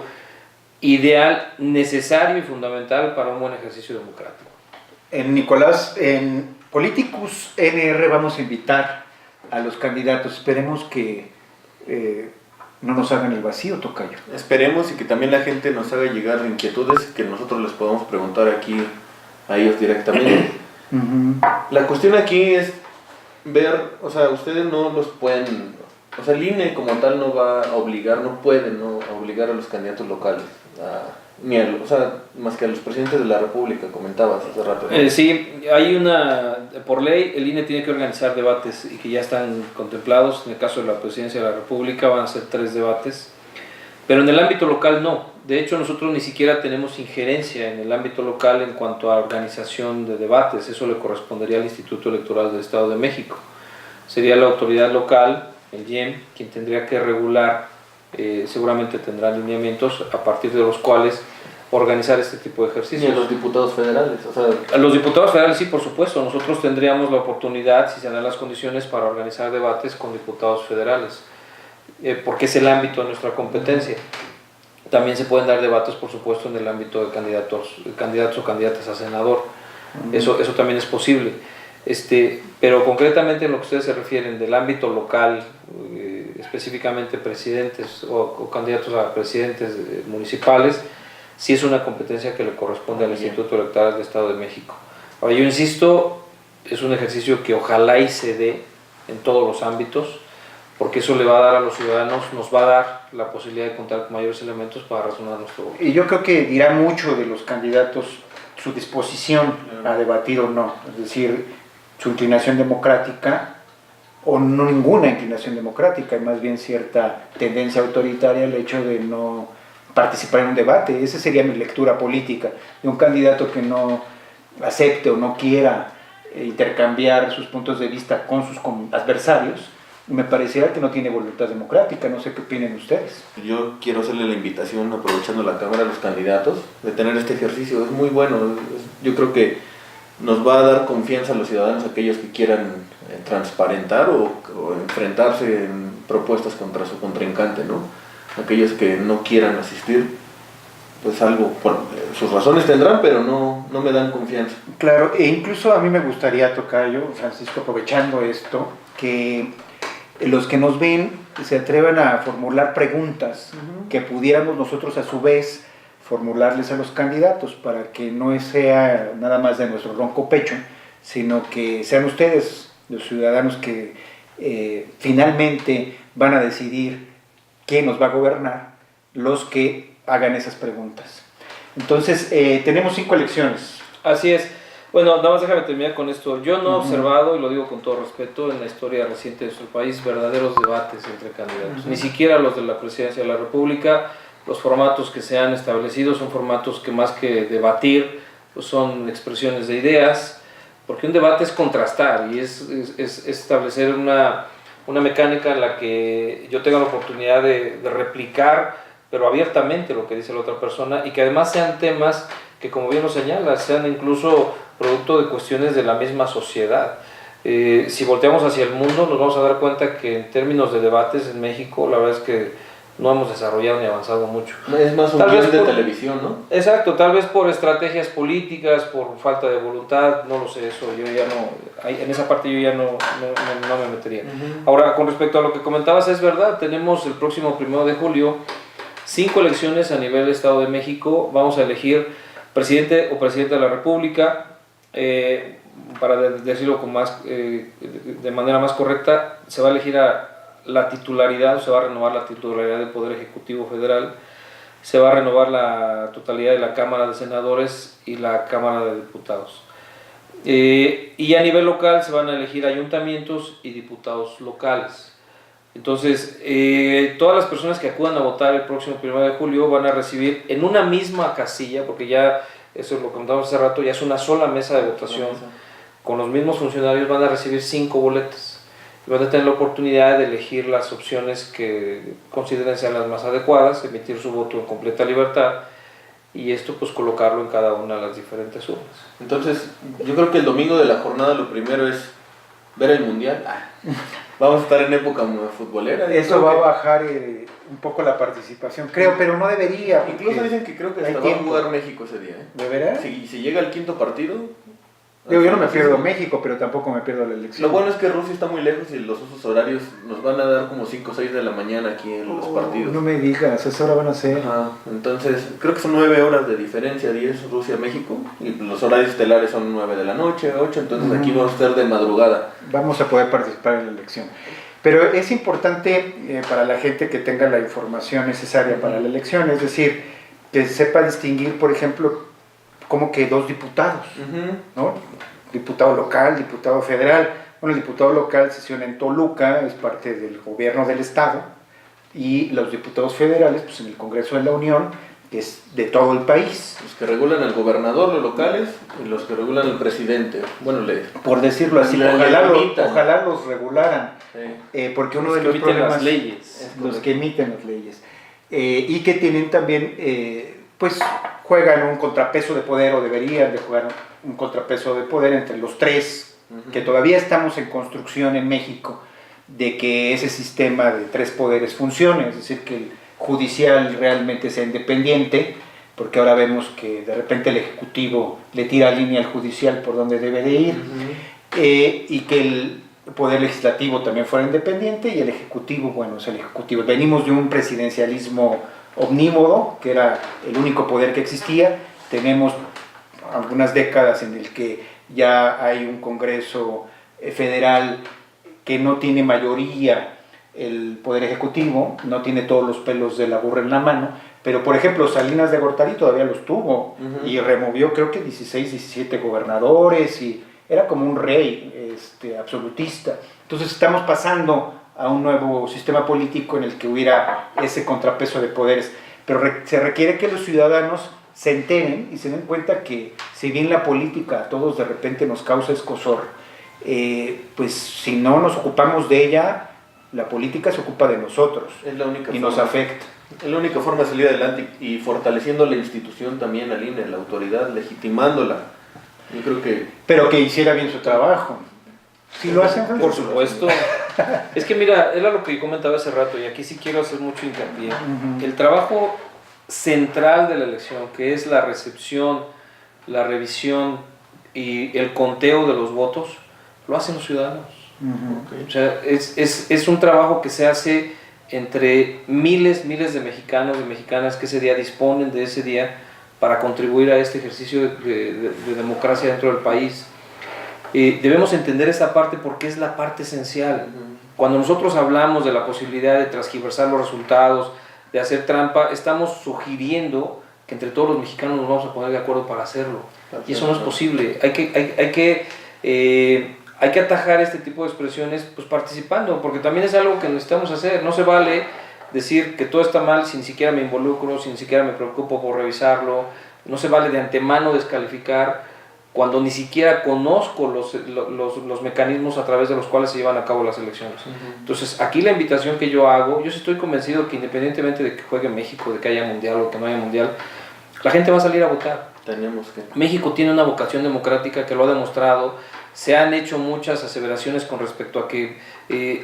ideal, necesario y fundamental para un buen ejercicio democrático. Nicolás, en Politicus NR vamos a invitar a los candidatos. Esperemos que no nos hagan el vacío, tocayo. Esperemos, y que también la gente nos haga llegar inquietudes que nosotros les podamos preguntar aquí a ellos directamente. La cuestión aquí es ver, o sea, ustedes no los pueden, o sea, el INE como tal no va a obligar, no puede no obligar a los candidatos locales, ni a, o sea, más que a los presidentes de la República, comentabas hace rato, ¿no? Sí, hay por ley, el INE tiene que organizar debates y que ya están contemplados. En el caso de la presidencia de la República van a ser 3 debates, pero en el ámbito local no. De hecho, nosotros ni siquiera tenemos injerencia en el ámbito local en cuanto a organización de debates. Eso le correspondería al Instituto Electoral del Estado de México. Sería la autoridad local, el IEM, quien tendría que regular, seguramente tendrá lineamientos a partir de los cuales organizar este tipo de ejercicios. Y a los diputados federales, o sea... A los diputados federales sí, por supuesto. Nosotros tendríamos la oportunidad, si se dan las condiciones, para organizar debates con diputados federales, porque es el ámbito de nuestra competencia. También se pueden dar debates, por supuesto, en el ámbito de candidatos o candidatas a senador. Eso también es posible. Pero concretamente en lo que ustedes se refieren del ámbito local, específicamente presidentes o candidatos a presidentes municipales, sí es una competencia que le corresponde al Instituto Electoral del Estado de México. Ahora, yo insisto, es un ejercicio que ojalá y se dé en todos los ámbitos, porque eso le va a dar a los ciudadanos, nos va a dar la posibilidad de contar con mayores elementos para razonar nuestro voto. Y yo creo que dirá mucho de los candidatos su disposición a debatir o no, es decir, su inclinación democrática o no ninguna inclinación democrática, y más bien cierta tendencia autoritaria el hecho de no participar en un debate. Esa sería mi lectura política de un candidato que no acepte o no quiera intercambiar sus puntos de vista con sus adversarios. Me pareciera que no tiene voluntad democrática. No sé qué opinen ustedes. Yo quiero hacerle la invitación, aprovechando la cámara, a los candidatos de tener este ejercicio. Es muy bueno. Yo creo que nos va a dar confianza a los ciudadanos, aquellos que quieran transparentar o enfrentarse en propuestas contra su contrincante, ¿no? Aquellos que no quieran asistir, pues algo, bueno, sus razones tendrán, pero no me dan confianza. Claro, e incluso a mí me gustaría, tocayo, Francisco, aprovechando esto, que los que nos ven se atrevan a formular preguntas que pudiéramos nosotros a su vez formularles a los candidatos, para que no sea nada más de nuestro ronco pecho, sino que sean ustedes, los ciudadanos, que finalmente van a decidir quién nos va a gobernar, los que hagan esas preguntas. Entonces, tenemos 5 elecciones. Así es. Bueno, nada más déjame terminar con esto. Yo no he observado, y lo digo con todo respeto, en la historia reciente de nuestro país, verdaderos debates entre candidatos. Ni siquiera los de la presidencia de la República. Los formatos que se han establecido son formatos que, más que debatir, pues son expresiones de ideas, porque un debate es contrastar y es establecer una mecánica en la que yo tenga la oportunidad de replicar, pero abiertamente, lo que dice la otra persona, y que además sean temas que, como bien lo señalas, sean incluso producto de cuestiones de la misma sociedad. Si volteamos hacia el mundo, nos vamos a dar cuenta que en términos de debates en México, la verdad es que no hemos desarrollado ni avanzado mucho. Es más un guión de televisión, ¿no? Exacto, tal vez por estrategias políticas, por falta de voluntad, no lo sé, eso yo ya no, en esa parte yo ya no me metería. Ahora, con respecto a lo que comentabas, es verdad, tenemos el próximo 1 de julio 5 elecciones a nivel Estado de México. Vamos a elegir presidente o presidenta de la República, para decirlo con de manera más correcta, se va a elegir la titularidad, se va a renovar la titularidad del Poder Ejecutivo Federal, se va a renovar la totalidad de la Cámara de Senadores y la Cámara de Diputados. Y a nivel local se van a elegir ayuntamientos y diputados locales. Entonces, todas las personas que acudan a votar el próximo 1 de julio van a recibir en una misma casilla, porque ya eso es lo que contamos hace rato, ya es una sola mesa de votación, con los mismos funcionarios van a recibir 5 boletas, y van a tener la oportunidad de elegir las opciones que consideren sean las más adecuadas, emitir su voto en completa libertad, y esto pues colocarlo en cada una de las diferentes urnas. Entonces, yo creo que el domingo de la jornada lo primero es ver el mundial. Vamos a estar en época futbolera. Eso va a bajar un poco la participación, creo, pero no debería. Incluso dicen que creo que hay hasta va a tiempo. jugar México ese día. ¿De veras? Si llega el quinto partido... Digo, yo no me pierdo México, pero tampoco me pierdo la elección. Lo bueno es que Rusia está muy lejos y los usos horarios nos van a dar como 5 o 6 de la mañana aquí en los partidos. No me digas, esa hora van a ser. Ajá, entonces creo que son 9 horas de diferencia, 10 Rusia-México, y los horarios estelares son 9 de la noche, 8, entonces aquí vamos a estar de madrugada. Vamos a poder participar en la elección. Pero es importante para la gente que tenga la información necesaria para la elección, es decir, que sepa distinguir, por ejemplo, como que 2 diputados, ¿no? Diputado local, diputado federal. Bueno, el diputado local sesiona en Toluca, es parte del gobierno del estado, y los diputados federales, pues en el Congreso de la Unión, que es de todo el país. Los que regulan al gobernador, los locales, y los que regulan al presidente. Bueno, por decirlo así, ojalá los regularan, porque uno los de los problemas, las leyes, los que emiten las leyes, y que tienen también, pues juegan un contrapeso de poder, o deberían de jugar un contrapeso de poder entre los 3, que todavía estamos en construcción en México, de que ese sistema de 3 poderes funcione, es decir, que el judicial realmente sea independiente, porque ahora vemos que de repente el Ejecutivo le tira línea al judicial por donde debe de ir, y que el Poder Legislativo también fuera independiente, y el Ejecutivo, bueno, es el Ejecutivo. Venimos de un presidencialismo omnímodo, que era el único poder que existía. Tenemos algunas décadas en el que ya hay un Congreso federal que no tiene mayoría, el Poder Ejecutivo, no tiene todos los pelos de la burra en la mano, pero por ejemplo Salinas de Gortari todavía los tuvo, y removió creo que 16, 17 gobernadores, y era como un rey absolutista. Entonces estamos pasando a un nuevo sistema político en el que hubiera ese contrapeso de poderes, pero se requiere que los ciudadanos se enteren y se den cuenta que si bien la política a todos de repente nos causa escozor, pues si no nos ocupamos de ella, la política se ocupa de nosotros, es la única y forma, nos afecta. Es la única forma de salir adelante, y fortaleciendo la institución también, al INE, la autoridad, legitimándola. Yo creo que... Pero que hiciera bien su trabajo. Si lo hacen, por supuesto. Es que mira, era lo que yo comentaba hace rato, y aquí sí quiero hacer mucho hincapié. El trabajo central de la elección, que es la recepción, la revisión y el conteo de los votos, lo hacen los ciudadanos. O sea, es un trabajo que se hace entre miles de mexicanos y mexicanas que ese día disponen de ese día para contribuir a este ejercicio de democracia dentro del país. Debemos entender esa parte porque es la parte esencial. Cuando nosotros hablamos de la posibilidad de transgiversar los resultados, de hacer trampa, estamos sugiriendo que entre todos los mexicanos nos vamos a poner de acuerdo para hacerlo. Y eso no es posible. Hay que atajar este tipo de expresiones pues participando, porque también es algo que necesitamos hacer. No se vale decir que todo está mal si ni siquiera me involucro, si ni siquiera me preocupo por revisarlo. No se vale de antemano descalificar cuando ni siquiera conozco los mecanismos a través de los cuales se llevan a cabo las elecciones. Entonces, aquí la invitación que yo hago, yo sí estoy convencido que independientemente de que juegue México, de que haya mundial o que no haya mundial, la gente va a salir a votar. Tenemos que... México tiene una vocación democrática que lo ha demostrado. Se han hecho muchas aseveraciones con respecto a que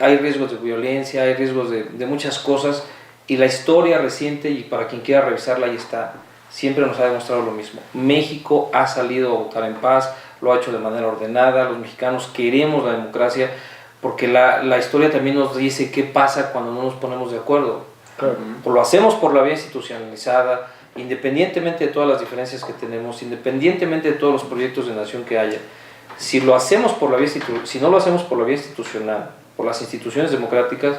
hay riesgos de violencia, hay riesgos de muchas cosas, y la historia reciente, y para quien quiera revisarla, ahí está, siempre nos ha demostrado lo mismo. México ha salido a votar en paz, lo ha hecho de manera ordenada, los mexicanos queremos la democracia, porque la historia también nos dice qué pasa cuando no nos ponemos de acuerdo. Claro. Lo hacemos por la vía institucionalizada, independientemente de todas las diferencias que tenemos, independientemente de todos los proyectos de nación que haya. Si no lo hacemos por la vía institucional, por las instituciones democráticas,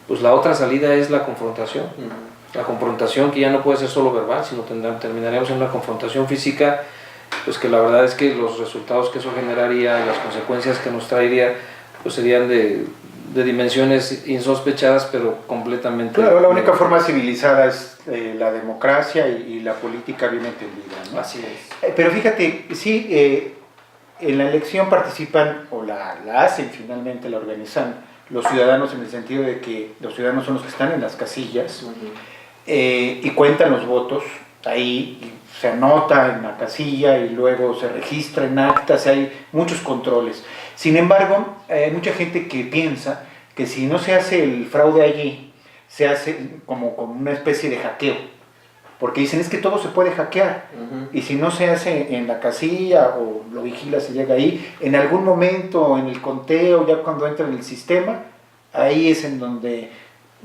pues la otra salida es la confrontación. La confrontación que ya no puede ser solo verbal, sino terminaríamos en una confrontación física, pues que la verdad es que los resultados que eso generaría y las consecuencias que nos traería, pues serían de de dimensiones insospechadas, pero completamente... Claro, la única forma civilizada es la democracia y la política bien entendida, ¿no? Así es. Pero fíjate, sí, en la elección participan, o la hacen finalmente, la organizan los ciudadanos, en el sentido de que los ciudadanos son los que están en las casillas y cuentan los votos ahí, y se anota en la casilla y luego se registra en actas, hay muchos controles. Sin embargo, hay mucha gente que piensa que si no se hace el fraude allí, se hace como una especie de hackeo, porque dicen es que todo se puede hackear, y si no se hace en la casilla o lo vigila, se llega ahí, en algún momento en el conteo, ya cuando entra en el sistema, ahí es en donde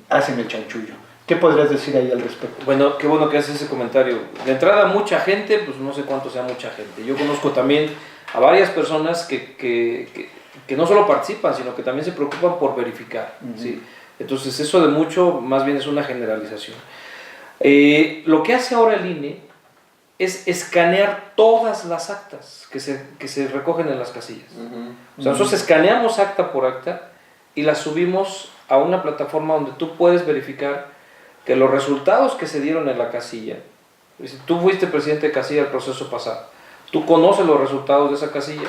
hacen el chanchullo. ¿Qué podrías decir ahí al respecto? Bueno, qué bueno que haces ese comentario. De entrada, mucha gente, pues no sé cuánto sea mucha gente. Yo conozco también a varias personas que no solo participan, sino que también se preocupan por verificar. ¿Sí? Entonces, eso de mucho, más bien es una generalización. Lo que hace ahora el INE es escanear todas las actas que se recogen en las casillas. O sea, nosotros escaneamos acta por acta y las subimos a una plataforma donde tú puedes verificar que los resultados que se dieron en la casilla, tú fuiste presidente de casilla del proceso pasado, tú conoces los resultados de esa casilla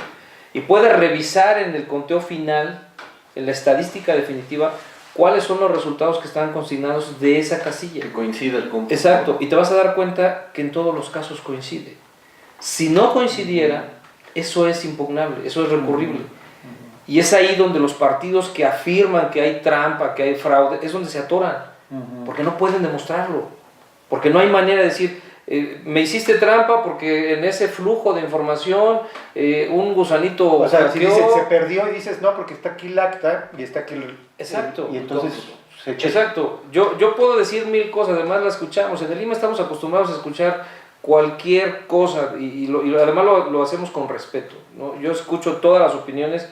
y puedes revisar en el conteo final, en la estadística definitiva, cuáles son los resultados que están consignados de esa casilla. Que coincida el cómputo. Exacto, y te vas a dar cuenta que en todos los casos coincide. Si no coincidiera, eso es impugnable, eso es recurrible. Y es ahí donde los partidos que afirman que hay trampa, que hay fraude, es donde se atoran. Porque no pueden demostrarlo, porque no hay manera de decir me hiciste trampa porque en ese flujo de información un gusanito, o sea, si dice, se perdió y dices no porque está aquí el acta y está aquí el... Exacto, y entonces se checa. Exacto, yo puedo decir mil cosas, además la escuchamos, en el IMA estamos acostumbrados a escuchar cualquier cosa y además lo hacemos con respeto, ¿no? Yo escucho todas las opiniones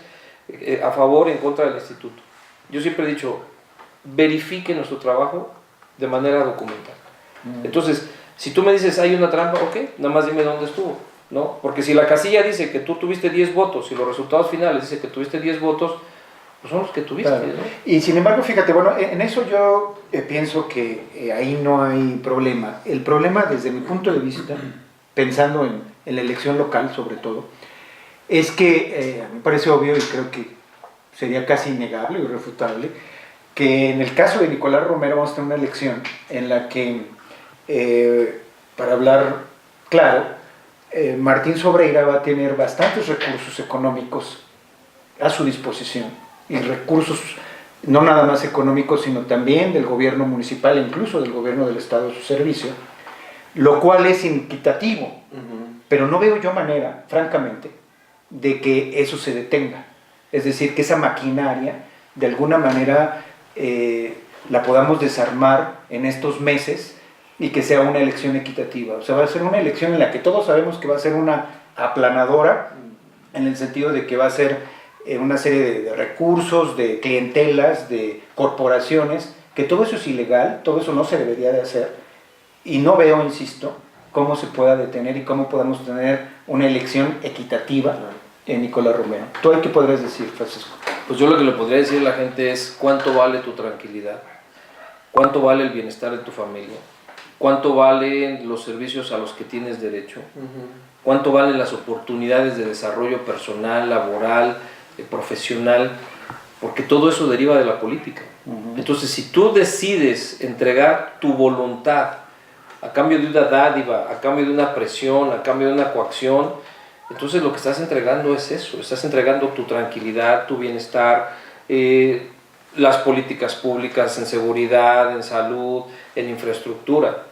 a favor y en contra del instituto. Yo siempre he dicho, verifique nuestro trabajo de manera documental. Entonces, si tú me dices hay una trampa, ok, nada más dime dónde estuvo, ¿no? Porque si la casilla dice que tú tuviste 10 votos y los resultados finales dicen que tuviste 10 votos, pues son los que tuviste, claro. ¿no? Y sin embargo, fíjate, bueno, en eso yo pienso que ahí no hay problema. El problema, desde mi punto de vista, pensando en la elección local sobre todo, es que a mí me parece obvio y creo que sería casi innegable o irrefutable que en el caso de Nicolás Romero vamos a tener una elección en la que, para hablar claro, Martín Sobreira va a tener bastantes recursos económicos a su disposición, y recursos no nada más económicos, sino también del gobierno municipal e incluso del gobierno del estado a su servicio, lo cual es inequitativo, pero no veo yo manera, francamente, de que eso se detenga. Es decir, que esa maquinaria, de alguna manera, la podamos desarmar en estos meses y que sea una elección equitativa. O sea, va a ser una elección en la que todos sabemos que va a ser una aplanadora, en el sentido de que va a ser una serie de recursos, de clientelas, de corporaciones, que todo eso es ilegal, todo eso no se debería de hacer, y no veo, insisto, cómo se pueda detener y cómo podemos tener una elección equitativa en Nicolás Romero. ¿Tú qué podrías decir, Francisco? Pues yo lo que le podría decir a la gente es cuánto vale tu tranquilidad, cuánto vale el bienestar de tu familia, cuánto valen los servicios a los que tienes derecho, cuánto valen las oportunidades de desarrollo personal, laboral, profesional, porque todo eso deriva de la política. Entonces, si tú decides entregar tu voluntad a cambio de una dádiva, a cambio de una presión, a cambio de una coacción, entonces lo que estás entregando es eso, estás entregando tu tranquilidad, tu bienestar, las políticas públicas en seguridad, en salud, en infraestructura.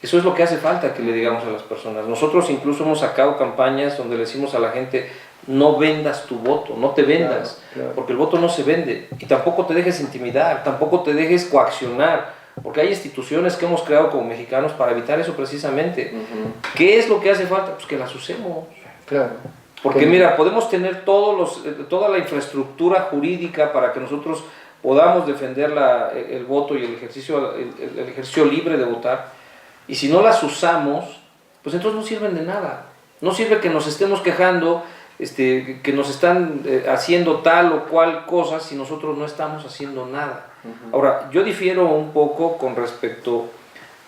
Eso es lo que hace falta que le digamos a las personas. Nosotros incluso hemos sacado campañas donde le decimos a la gente, no vendas tu voto, no te vendas, claro. Porque el voto no se vende, y tampoco te dejes intimidar, tampoco te dejes coaccionar, porque hay instituciones que hemos creado como mexicanos para evitar eso precisamente. ¿Qué es lo que hace falta? Pues que las usemos. Claro. Porque mira, podemos tener toda la infraestructura jurídica para que nosotros podamos defender el voto y el ejercicio libre de votar, y si no las usamos, pues entonces no sirven de nada. No sirve que nos estemos quejando que nos están haciendo tal o cual cosa si nosotros no estamos haciendo nada. Ahora, yo difiero un poco con respecto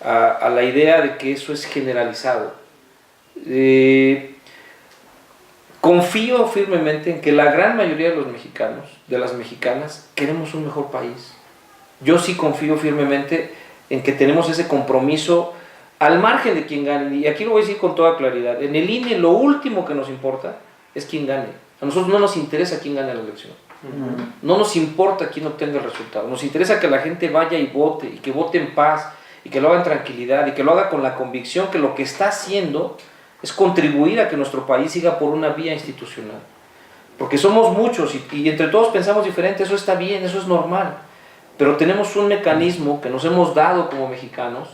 a la idea de que eso es generalizado. Confío firmemente en que la gran mayoría de los mexicanos, de las mexicanas, queremos un mejor país. Yo sí confío firmemente en que tenemos ese compromiso al margen de quien gane. Y aquí lo voy a decir con toda claridad. En el INE lo último que nos importa es quién gane. A nosotros no nos interesa quién gane la elección. No nos importa quién obtenga el resultado. Nos interesa que la gente vaya y vote, y que vote en paz, y que lo haga en tranquilidad, y que lo haga con la convicción que lo que está haciendo es contribuir a que nuestro país siga por una vía institucional. Porque somos muchos y entre todos pensamos diferente, eso está bien, eso es normal. Pero tenemos un mecanismo que nos hemos dado como mexicanos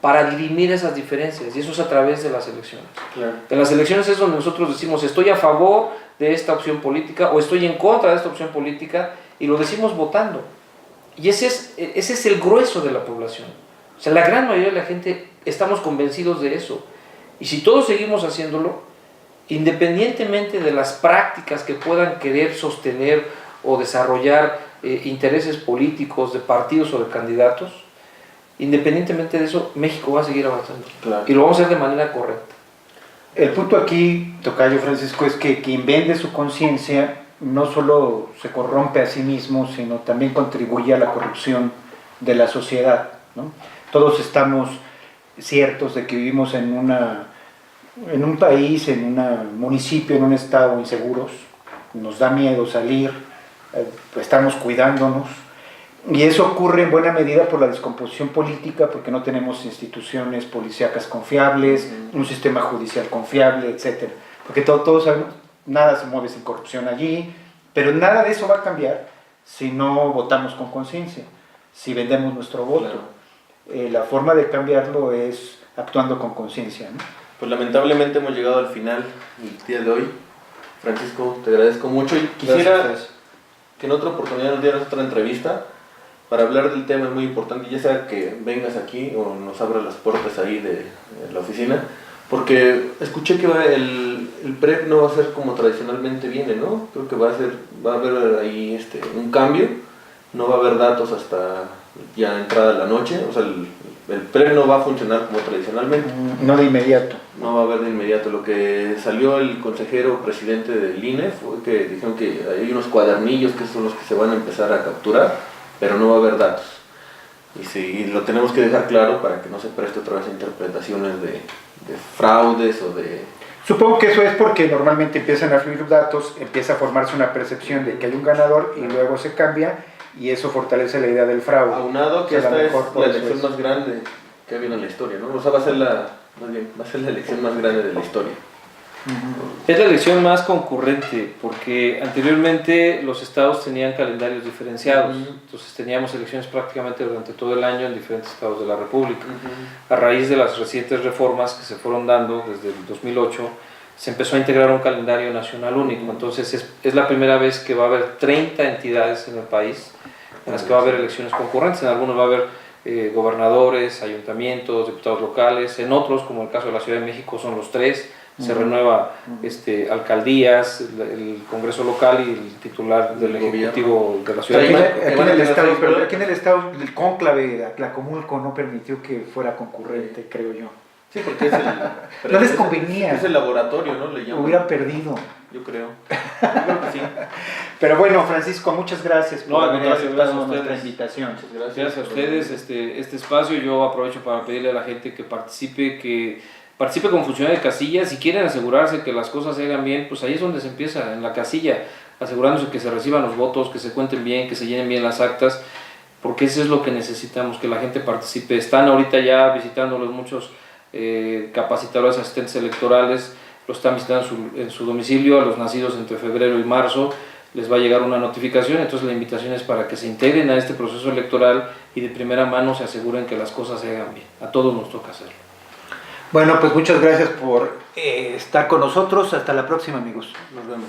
para dirimir esas diferencias, y eso es a través de las elecciones. Claro. En las elecciones es donde nosotros decimos estoy a favor de esta opción política o estoy en contra de esta opción política, y lo decimos votando. Y ese es el grueso de la población. O sea, la gran mayoría de la gente estamos convencidos de eso. Y si todos seguimos haciéndolo, independientemente de las prácticas que puedan querer sostener o desarrollar intereses políticos de partidos o de candidatos, independientemente de eso, México va a seguir avanzando. Claro. Y lo vamos a hacer de manera correcta. El punto aquí, tocayo Francisco, es que quien vende su conciencia no solo se corrompe a sí mismo, sino también contribuye a la corrupción de la sociedad, ¿no? Todos estamos ciertos de que vivimos en un país, en un municipio, en un estado inseguros. Nos da miedo salir, estamos cuidándonos. Y eso ocurre en buena medida por la descomposición política, porque no tenemos instituciones policíacas confiables, un sistema judicial confiable, etc. Porque todos sabemos, nada se mueve sin corrupción allí, pero nada de eso va a cambiar si no votamos con conciencia, si vendemos nuestro voto. Claro. La forma de cambiarlo es actuando con conciencia, ¿no? Pues lamentablemente hemos llegado al final del día de hoy. Francisco, te agradezco mucho y quisiera que en otra oportunidad nos dieras otra entrevista para hablar del tema muy importante, ya sea que vengas aquí o nos abras las puertas ahí de la oficina, porque escuché que el PREP no va a ser como tradicionalmente viene, ¿no? Creo que va a haber ahí un cambio, no va a haber datos hasta ya entrada la noche, o sea, el PREP no va a funcionar como tradicionalmente. No de inmediato. No va a haber de inmediato. Lo que salió el consejero presidente del INE fue que dijeron que hay unos cuadernillos que son los que se van a empezar a capturar, pero no va a haber datos. Y sí, lo tenemos que dejar claro para que no se preste otra vez a interpretaciones de fraudes o de... Supongo que eso es porque normalmente empiezan a fluir datos, empieza a formarse una percepción de que hay un ganador y luego se cambia, y eso fortalece la idea del fraude. Aunado que esta es la elección más grande que ha habido en la historia, ¿no? O sea, va a ser la elección más grande de la historia. Es la elección más concurrente, porque anteriormente los estados tenían calendarios diferenciados, entonces teníamos elecciones prácticamente durante todo el año en diferentes estados de la República. A raíz de las recientes reformas que se fueron dando desde el 2008, se empezó a integrar un calendario nacional único, entonces es la primera vez que va a haber 30 entidades en el país en las que va a haber elecciones concurrentes. En algunos va a haber gobernadores, ayuntamientos, diputados locales, en otros, como el caso de la Ciudad de México, son los 3, se renueva alcaldías, el Congreso local y el titular del Ejecutivo de la Ciudad de México. Aquí en el estado el cónclave, Tlacomulco, no permitió que fuera concurrente, creo yo. Sí, porque es no les convenía. Es el laboratorio, ¿no? Le llaman. Hubieran perdido. Yo creo que sí. Pero bueno, Francisco, muchas gracias por haber aceptado nuestra ustedes. invitación. Muchas gracias. Gracias a ustedes. Este espacio yo aprovecho para pedirle a la gente que participe con funcionarios de casilla. Si quieren asegurarse que las cosas se hagan bien, pues ahí es donde se empieza, en la casilla, asegurándose que se reciban los votos, que se cuenten bien, que se llenen bien las actas, porque eso es lo que necesitamos, que la gente participe. Están ahorita ya visitándolos muchos capacitadores, asistentes electorales, lo están visitando en su domicilio. A los nacidos entre febrero y marzo les va a llegar una notificación, entonces la invitación es para que se integren a este proceso electoral y de primera mano se aseguren que las cosas se hagan bien. A todos nos toca hacerlo. Bueno, pues muchas gracias por estar con nosotros. Hasta la próxima, amigos. Nos vemos.